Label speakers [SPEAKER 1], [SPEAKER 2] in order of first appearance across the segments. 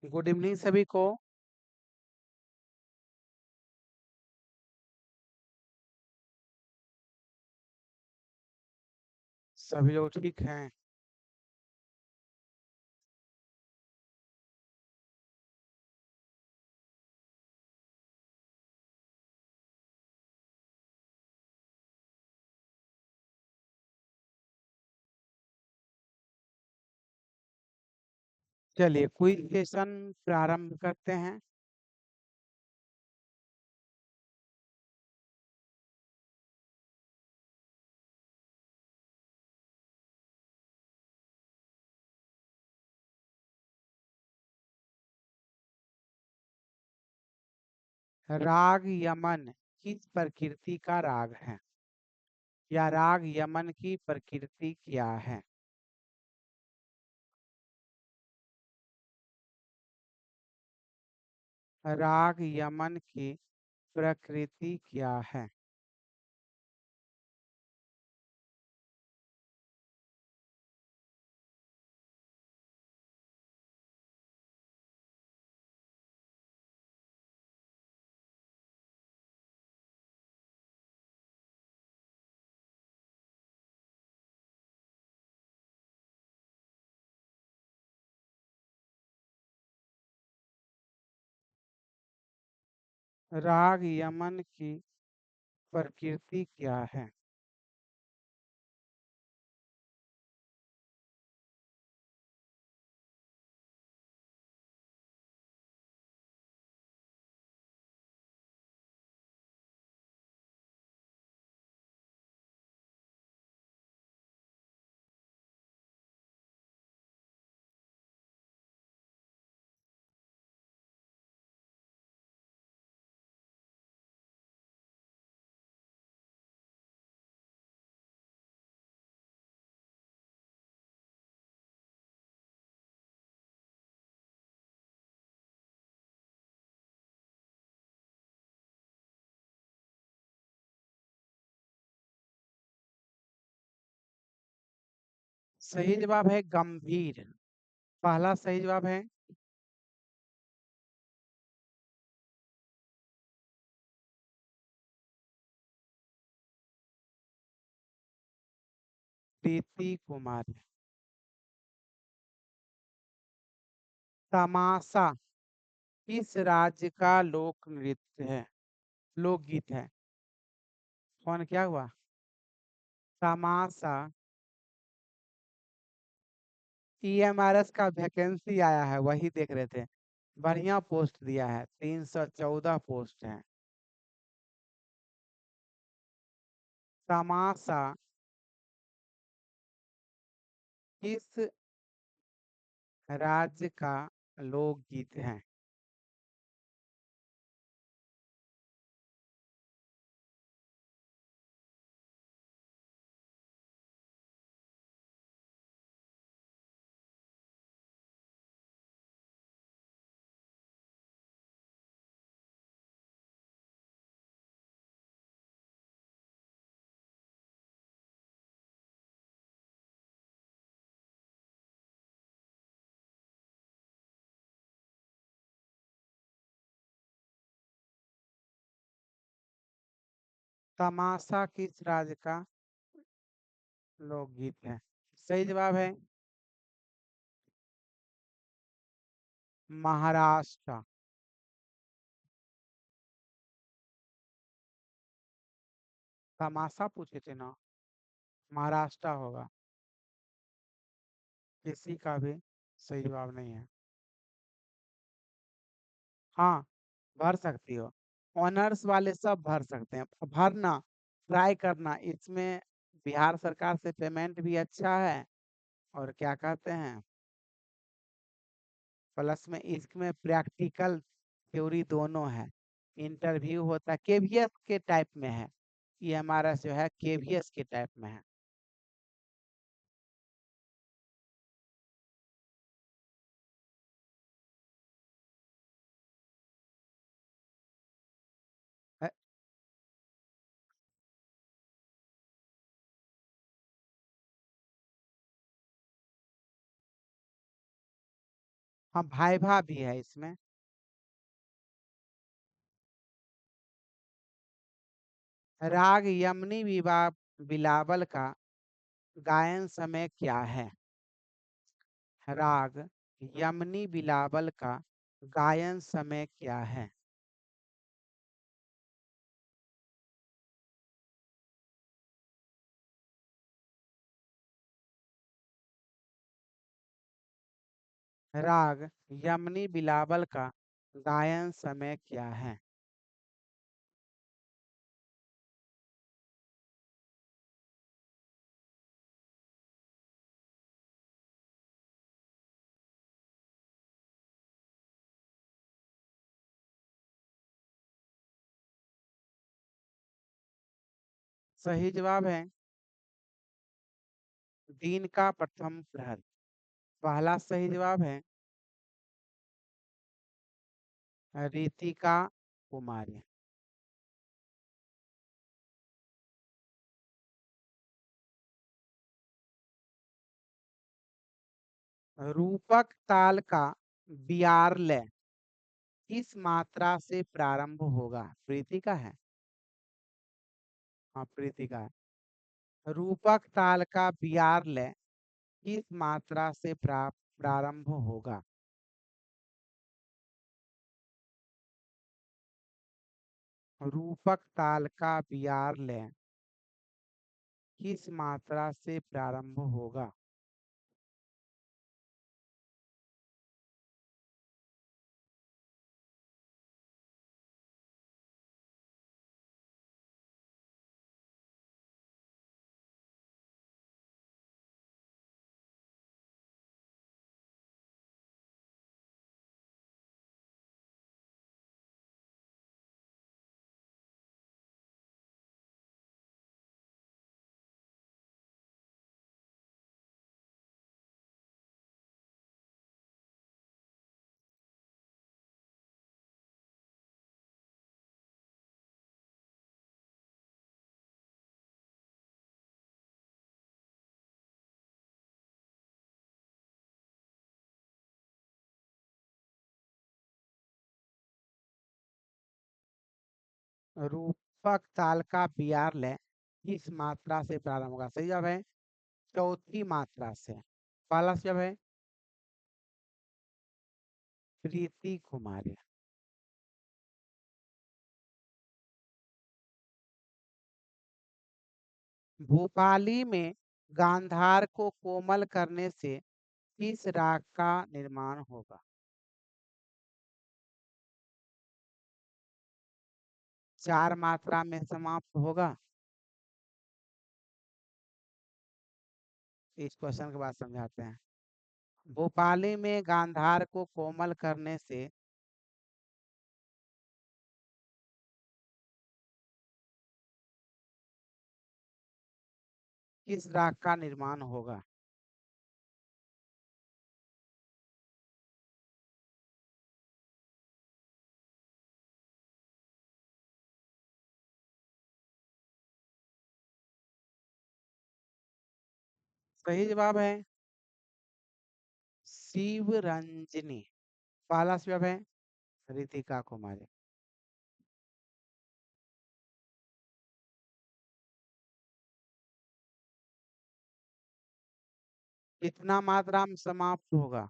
[SPEAKER 1] Good evening सभी को। सभी लोग ठीक हैं। चलिए क्विज सेशन प्रारंभ करते हैं। राग यमन किस प्रकृति का राग है, या राग यमन की प्रकृति क्या है? राग यमन की प्रकृति क्या है? राग यमन की प्रकृति क्या है? सही जवाब है गंभीर। पहला सही जवाब है। प्रीति कुमार। तमाशा किस राज्य का लोक नृत्य है, लोकगीत है? कौन क्या हुआ? तमाशा ईएमआरएस का वैकेंसी आया है, वही देख रहे थे। बढ़िया पोस्ट दिया है, 314 पोस्ट है। तमाशा किस राज्य का लोकगीत है? तमाशा किस राज्य का लोकगीत है? सही जवाब है महाराष्ट्र। तमाशा पूछे थे ना, महाराष्ट्र होगा। किसी का भी सही जवाब नहीं है। हाँ, भर सकती हो। ऑनर्स वाले सब भर सकते हैं, भरना, ट्राई करना। इसमें बिहार सरकार से पेमेंट भी अच्छा है, और क्या कहते हैं, प्लस में इसमें प्रैक्टिकल थ्योरी दोनों है। इंटरव्यू होता है, केवीएस के टाइप में है। ये हमारा जो है केवीएस के टाइप में है। अ, हाँ, भाइभा भी है इसमें। राग यमनी बिलावल का गायन समय क्या है? राग यमनी बिलावल का गायन समय क्या है? राग यमनी बिलावल का गायन समय क्या है? सही जवाब है दिन का प्रथम प्रहर। पहला सही जवाब है रीतिका कुमारी। रूपक ताल का बियारलय किस मात्रा से प्रारंभ होगा? प्रीति का है। हाँ, प्रीति का है। रूपक ताल का बियारलय किस मात्रा से प्रारंभ होगा? रूपक ताल का बियारलय किस मात्रा से प्रारंभ होगा? रूपक ताल का बियारलय किस मात्रा से प्रारंभ होगा? सही जवाब है चौथी मात्रा से। पहला जवाब है प्रीति कुमारी। भोपाली में गांधार को कोमल करने से किस राग का निर्माण होगा? चार मात्रा में समाप्त होगा। इस क्वेश्चन के बाद समझाते हैं। भोपाली में गांधार को कोमल करने से किस राग का निर्माण होगा? सही जवाब है शिव रंजनी। पहला जवाब है रितिका कुमारी। कितना मात्रा में समाप्त होगा?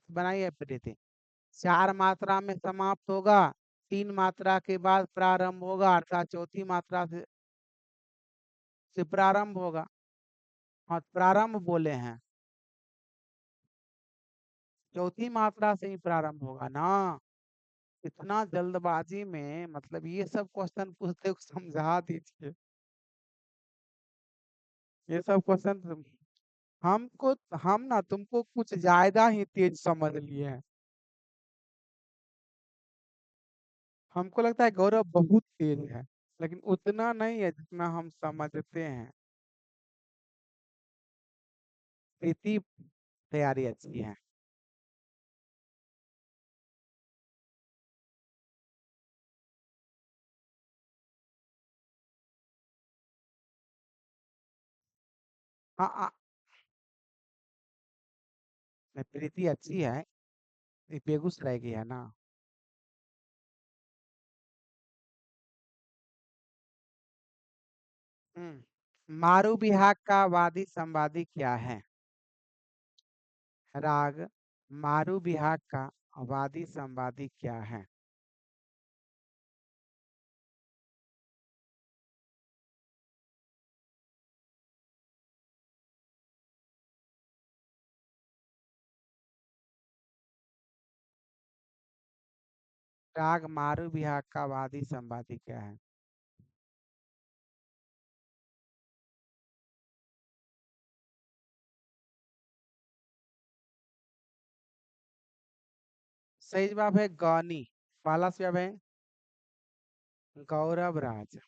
[SPEAKER 1] बनाइए प्रीति। चार मात्रा में समाप्त होगा। तीन मात्रा के बाद प्रारंभ होगा अर्थात चौथी मात्रा से प्रारंभ होगा। हाँ, प्रारंभ बोले हैं। चौथी मात्रा से ही प्रारंभ होगा ना। इतना जल्दबाजी में मतलब ये सब क्वेश्चन पूछते हुए समझा दीजिए। ये सब क्वेश्चन हमको हम ना तुमको कुछ ज्यादा ही तेज समझ लिए हैं। हमको लगता है गौरव बहुत तेज है लेकिन उतना नहीं है जितना हम समझते हैं। इतनी तैयारी अच्छी है। हाँ, नहीं, प्रीति अच्छी है, ये बेगूसराय की है ना। मारू बिहाग का वादी संवादी क्या है? राग मारू बिहाग का वादी संवादी क्या है? राग मारू बिहाग का वादी संवादी क्या है? सही जवाब है गौनी। पहला जवाब है गौरव राज।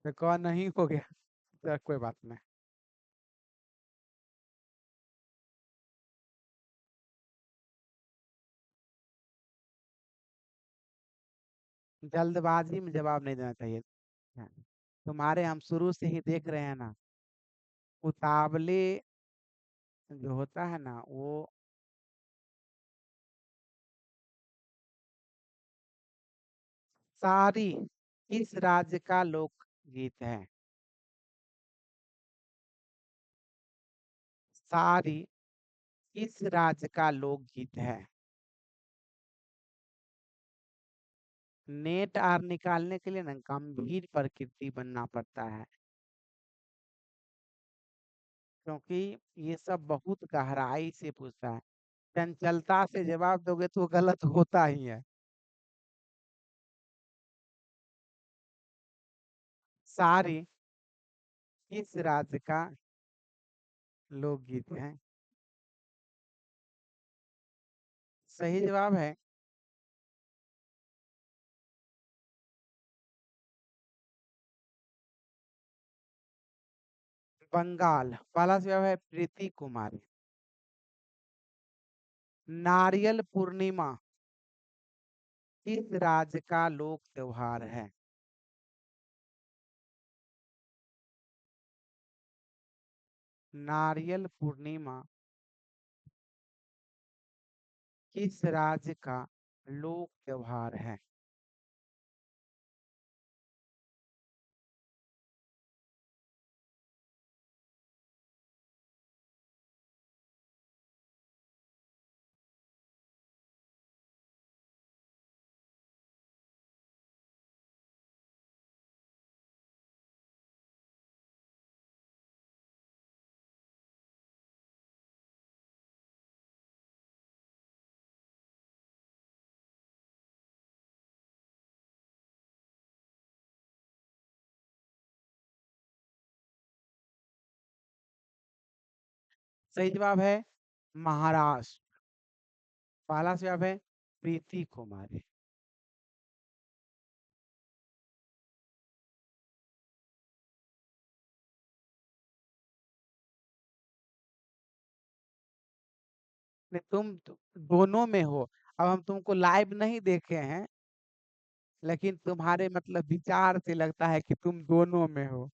[SPEAKER 1] तो कौन नहीं हो गया, तो कोई बात नहीं। जल्दबाजी में जवाब नहीं देना चाहिए। हाँ, तुम्हारे हम शुरू से ही देख रहे हैं ना, उतावले जो होता है ना वो। सारी किस राज्य का लोक गीत है? सारी किस राज्य का लोकगीत है? नेट आर निकालने के लिए ना गंभीर प्रकृति बनना पड़ता है, क्योंकि ये सब बहुत गहराई से पूछता है। चंचलता से जवाब दोगे तो गलत होता ही है। सारी किस राज्य का लोकगीत है? सही जवाब है बंगाल। पहला जवाब है प्रीति कुमारी। नारियल पूर्णिमा किस राज्य का लोक त्योहार है? नारियल पूर्णिमा किस राज्य का लोक त्योहार है? सही जवाब है महाराष्ट्र। पहला जवाब है प्रीति कुमारी। नहीं, दोनों में हो। अब हम तुमको लाइव नहीं देखे हैं, लेकिन तुम्हारे मतलब विचार से लगता है कि तुम दोनों में हो।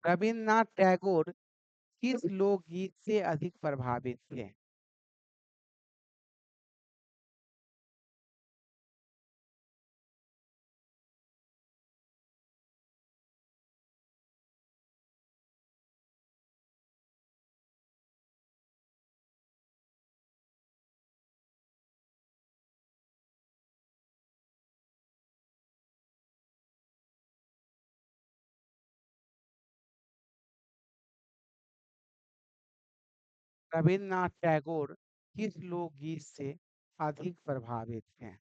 [SPEAKER 1] रविन्द्रनाथ टैगोर किस लोकगीत से अधिक प्रभावित थे? रविन्द्रनाथ टैगोर किस लोकगीत से अधिक प्रभावित थे?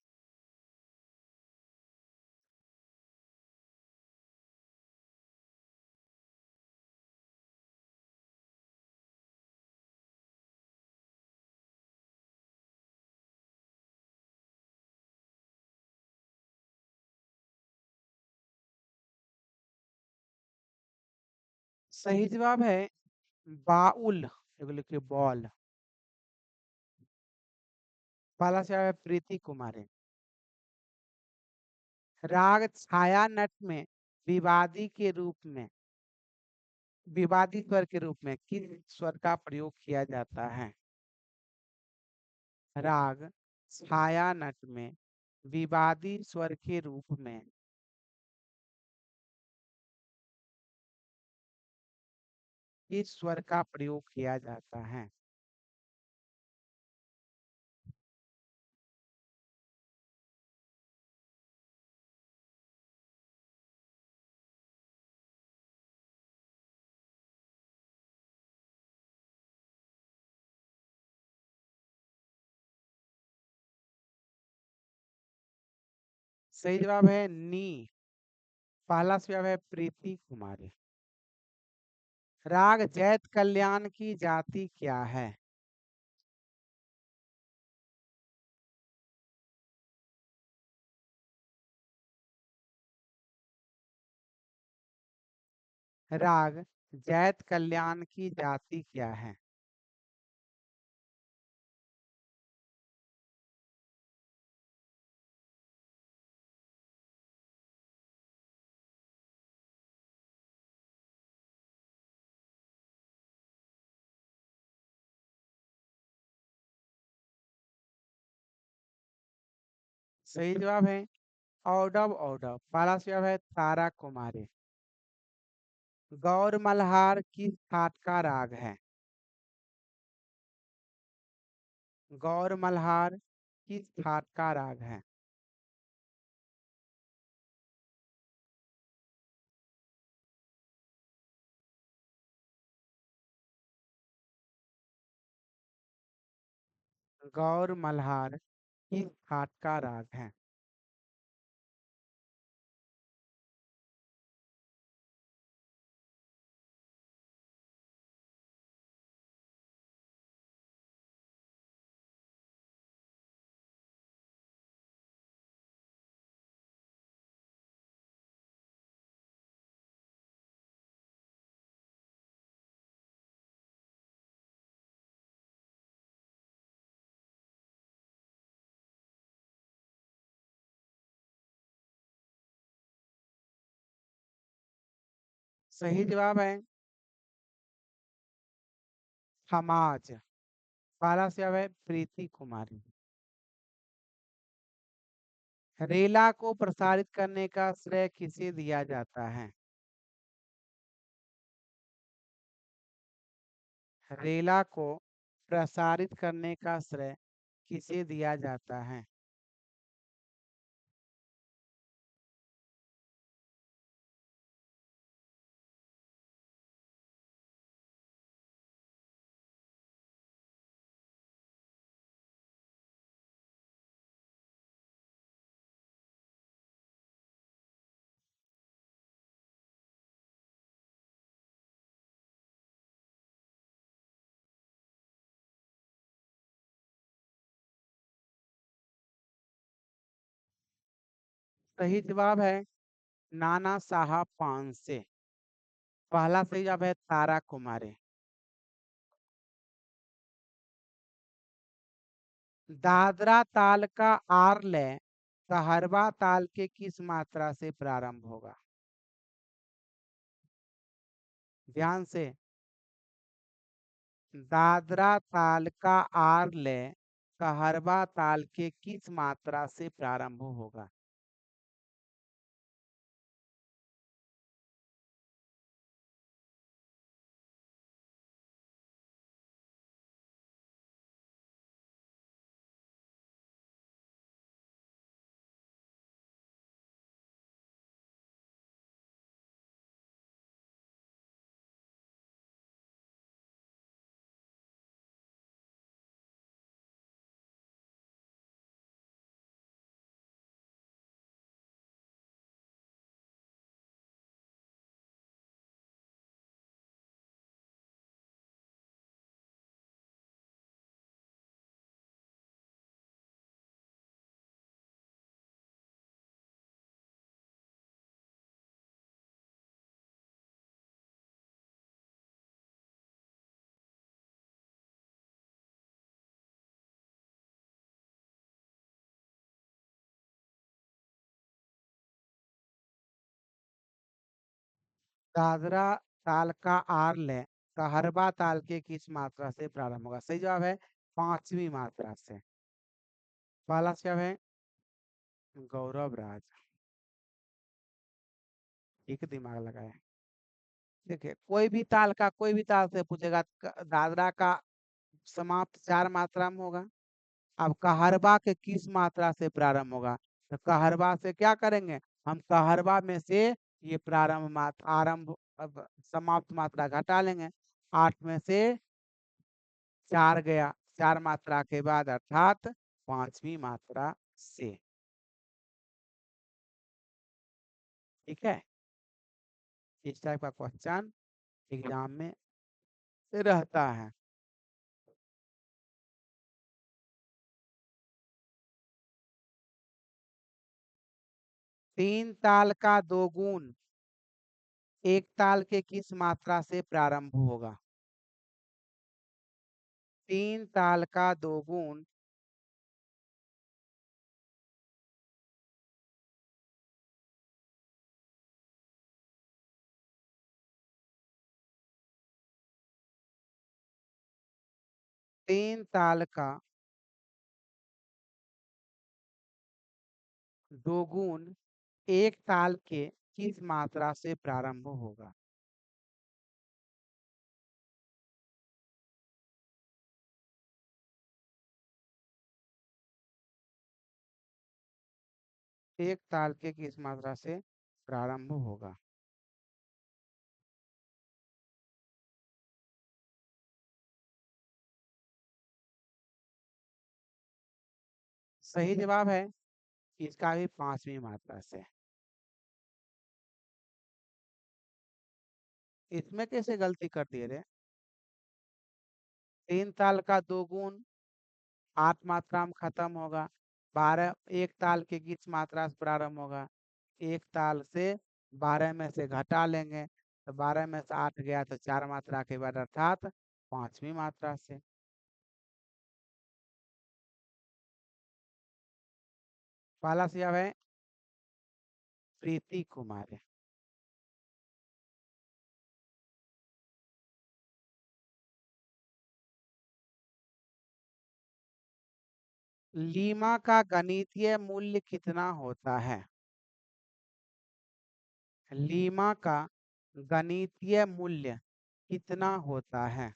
[SPEAKER 1] सही जवाब है बाउल। एगो लिखिए बॉल। पहला से है प्रीति कुमारी। राग छाया नट में विवादी के रूप में, विवादी स्वर के रूप में किस स्वर का प्रयोग किया जाता है? राग छाया नट में विवादी स्वर के रूप में किस स्वर का प्रयोग किया जाता है? सही जवाब है नी। पहला जवाब है प्रीति कुमारी। राग जैत कल्याण की जाति क्या है? राग जैत कल्याण की जाति क्या है? सही जवाब है औडव औडव। पहला जवाब है तारा कुमारी। गौर मल्हार किस ठाट का राग है? गौर मल्हार किस ठाट का राग है? गौर मल्हार किस ठाट का राग है? सही जवाब है समाज। पहला जवाब है प्रीति कुमारी। रेला को प्रसारित करने का श्रेय किसे दिया जाता है? रेला को प्रसारित करने का श्रेय किसे दिया जाता है? सही जवाब है नाना साहब पांसे। पहला सही जवाब है तारा कुमारी। दादरा ताल का आर लय सहरवा ताल के किस मात्रा से प्रारंभ होगा? ध्यान से। दादरा ताल का आर लय सहरवा ताल के किस मात्रा से प्रारंभ होगा? दादरा ताल का आर ले कहरबा ताल के किस मात्रा से प्रारंभ होगा? सही जवाब है पांचवी मात्रा से। पहला क्या है? गौरव राज। एक दिमाग लगाए। देखिए कोई भी ताल से पूछेगा, दादरा का समाप्त चार मात्रा में होगा। अब कहरबा के किस मात्रा से प्रारंभ होगा? तो कहरबा से क्या करेंगे? हम कहरबा में से ये प्रारंभ मात्रा आरंभ अब समाप्त मात्रा घटा लेंगे। 8 में से 4 गया, 4 मात्रा के बाद अर्थात पांचवी मात्रा से। ठीक है, इस टाइप का क्वेश्चन एग्जाम में रहता है। तीन ताल का दो गुण एक ताल के किस मात्रा से प्रारंभ होगा? तीन ताल का दो गुण तीन ताल का दोगुन एक ताल के किस मात्रा से प्रारंभ होगा? एक ताल के किस मात्रा से प्रारंभ होगा? सही जवाब है इसका भी पांचवी मात्रा से। इसमें कैसे गलती कर दिए रे? तीन ताल का दोगुन 8 मात्रा में खत्म होगा। 12 एक ताल के किस मात्रा से प्रारंभ होगा? एक ताल से 12 में से घटा लेंगे तो 12 में से 8 गया तो 4 मात्रा के बाद अर्थात पांचवी मात्रा से। पहला जवाब है प्रीति कुमार। लीमा का गणितीय मूल्य कितना होता है? लीमा का गणितीय मूल्य कितना होता है?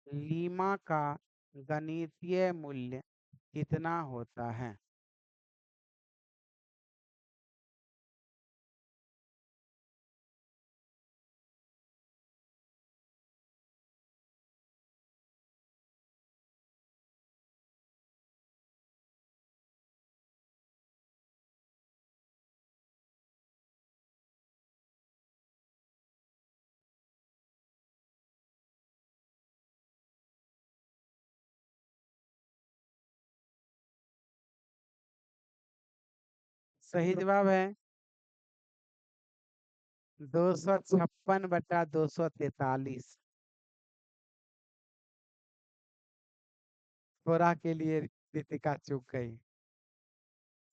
[SPEAKER 1] लीमा का गणितीय मूल्य कितना होता है? सही जवाब है 256/243। थोड़ा के लिए रितिका चूक गई।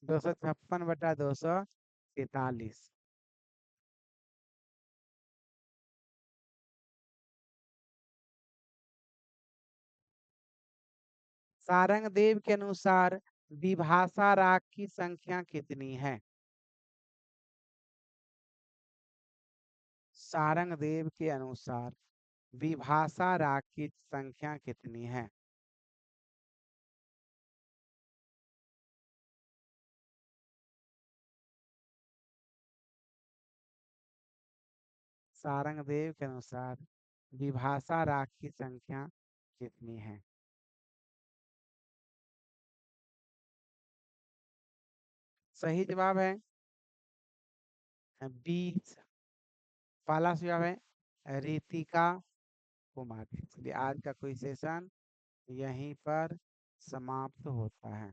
[SPEAKER 1] 256/243। सारंगदेव के अनुसार विभाषा राग की संख्या कितनी है? सारंगदेव के अनुसार विभाषा राग की संख्या कितनी है? सारंगदेव के अनुसार विभाषा राग की संख्या कितनी है? सही जवाब है 20। पहला जवाब है रितिका कुमारी। चलिए आज का कोई सेशन यहीं पर समाप्त होता है।